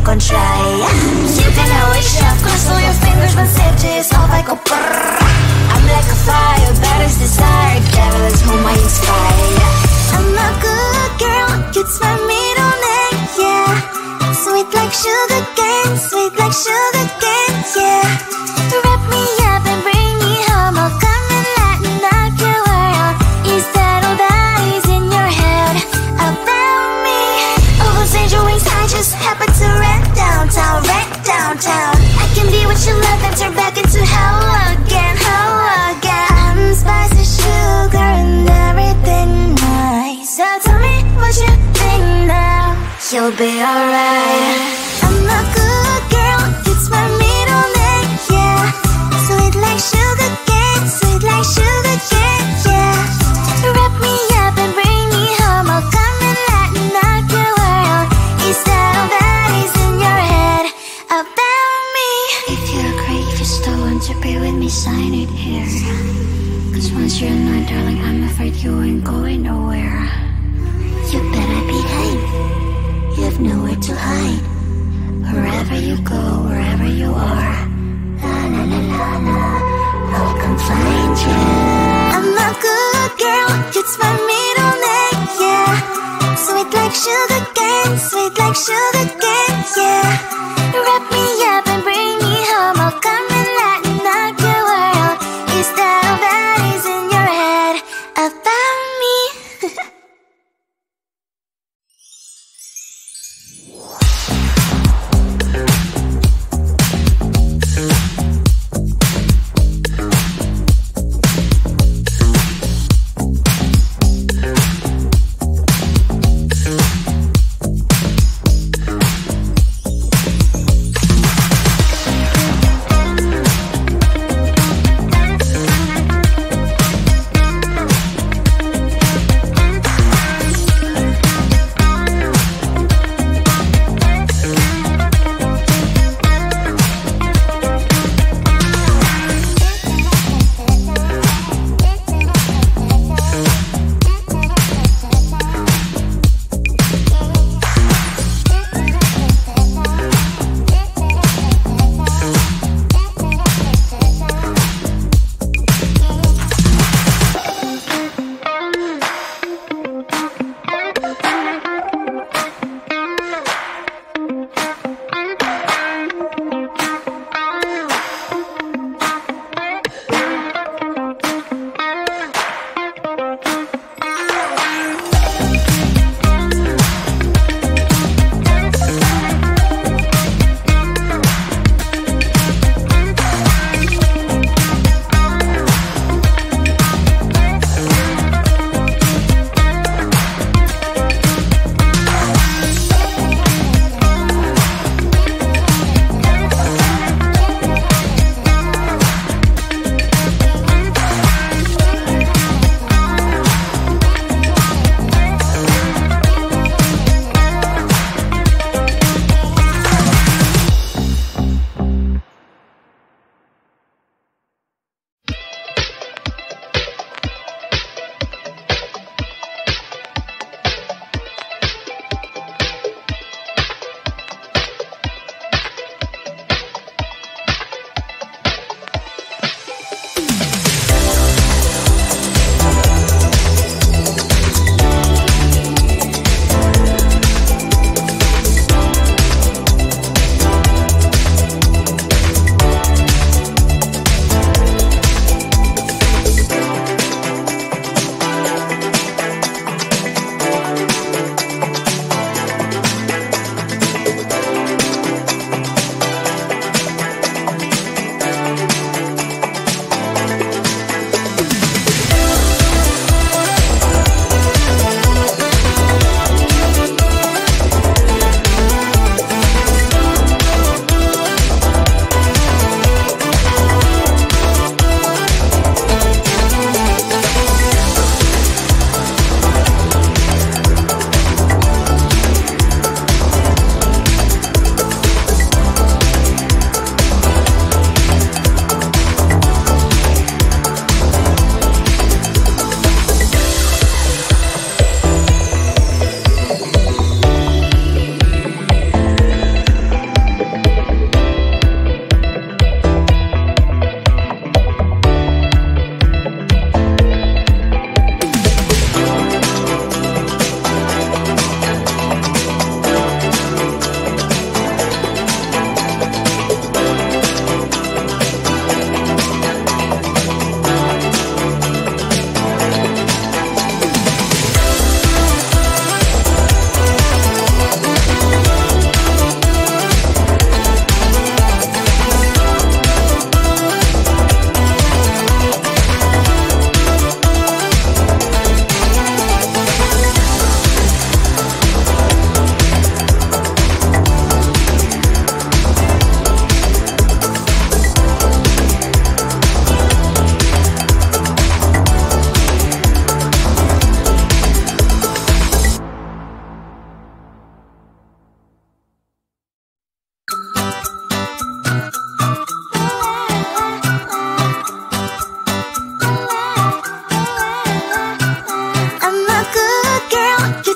con try. You can always shove, cross your fingers when stitches all I go brrr. I'm like a fire, baddest desire, devil is whom I inspire. I'm a good girl, it's my middle name, yeah. Sweet like sugar cane, sweet like sugar cane, yeah. Wrap me up and bring me home, I'll come and let me knock your world. Is that all that is in your head about me? All those angel wings I just happen to rent downtown, rent downtown. I can be what you love and turn back into hell again, hell again. I'm spicy sugar and everything nice. So tell me what you think now, you'll be alright. I'm a good girl, it's my middle name, yeah. Sweet like sugar cane, sweet like sugar cane, yeah. Wrap me up and bring me home, I'll come and let me knock your world. Is that all that is in your head about me? If you're great, if you still want to be with me, sign it here. Cause once you're not, darling, I'm afraid you ain't going nowhere. You better behave, you have nowhere to hide. Wherever you go, wherever you are, la la la la la, I'll come find you. I'm a good girl, it's my middle name, yeah. Sweet like sugar cane, sweet like sugar cane, yeah. Wrap me up and bring me home, I'll come and let me knock your world. Is that all that is in your head about me?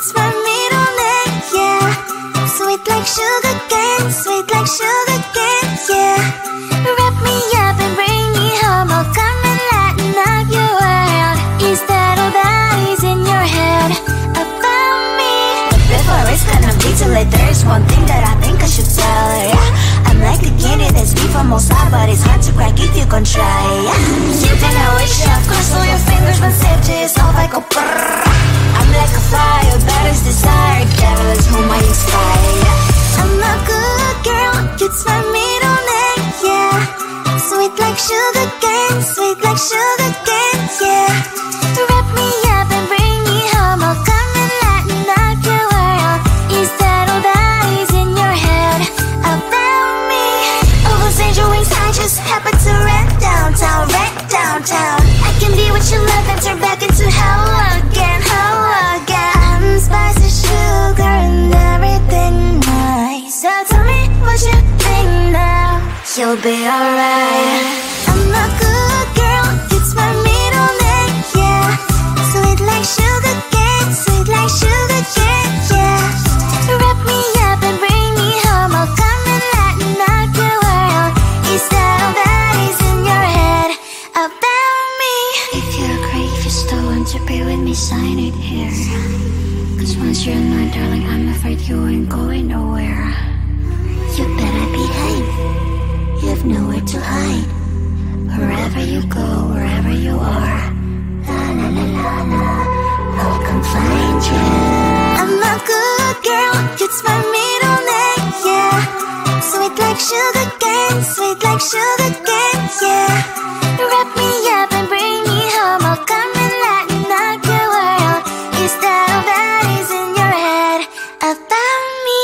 it's my middle name, yeah. Sweet like sugar cane, sweet like sugar cane, yeah. Wrap me up and bring me home, I'll come and lighten up your world. Is that all that is in your head about me? Before it's gonna be too late, there's one thing that I think I should tell her, yeah. I'm like a candy that's deep from outside, but it's hard to crack if you can try, yeah. You can always shove, cross all your fingers, but safety is all like a brrrr. I'm like a fire, that is desire, devil is whom I inspire, yeah. I'm a good girl, it's my middle name, yeah. Sweet like sugar cane, sweet like sugar cane, yeah. Wrap me up and bring me home, I'll come and lighten up your world. Is that all that is in your head about me? All those angel wings I just happen to rent downtown, rent downtown. I can be what you love and turn back into hell again, hell again. I'm spicy sugar and everything nice. So tell me what you think now, you'll be alright. I'm a good girl, it's my middle name, yeah. Sweet like sugar cane, sweet like sugar cane, yeah. Wrap me up and bring me home, I'll come and lighten up your world. Is that all that is in your head about me? If you're great, if you still want to be with me, sign it here. Cause once you're mine, darling, I'm afraid you ain't going nowhere. You better behave, you have nowhere to hide. Wherever you go, wherever you are, la la la la la, I'll come find you. I'm a good girl, it's my middle name, yeah. Sweet like sugar cane, sweet like sugar cane, yeah. Wrap me up and bring me home, I'll come and lighten up your world. Is that all that is in your head about me?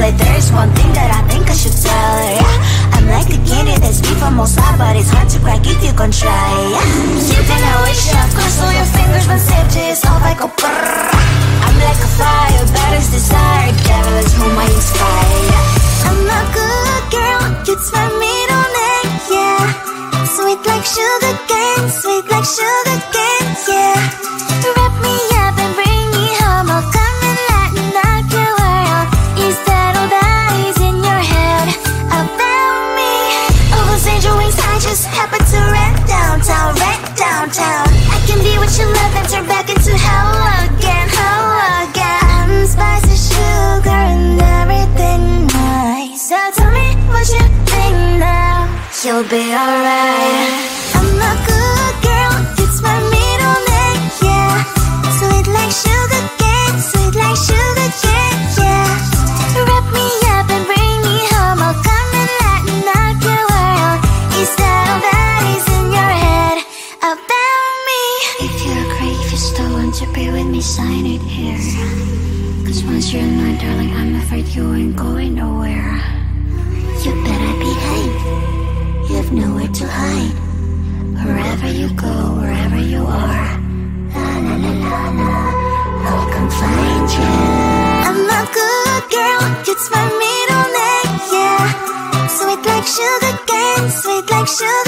But there's one thing that I think I should tell her, yeah. I'm like a candy that's deep from all sides, but it's hard to crack if you can try, yeah. You can always shove, cross all your fingers, but safety is all like a brrrr. I'm like a fire, baddest desire, devil is whom I inspire, yeah. I'm a good girl, it's my middle name, yeah. Sweet like sugar cane, sweet like sugar cane, yeah. Wrap me up and bring me home, I'll come and lighten up your world. Is that all that is in your head about me? Oh, those angel wings, I just happen to rent downtown, I can be what you love and turn back into hell again, I'm spicy sugar and everything nice. So tell me what you think now, you'll be alright. I'm a good girl, it's my middle name, yeah. Sweet like sugar cane, sweet like sugar cane, yeah. Wrap me up and bring me home, I'll come and lighten up your world. Is that all that is in your head about me? If you're great, if you still want to be with me, sign it here. Cause once you're mine, darling, I'm afraid you ain't going nowhere. You better behave, you have nowhere to hide. Wherever you go, wherever you are, la la la la la, I'll come find you. I'm a good girl, it's my middle name, yeah. Sweet like sugar cane, sweet like sugar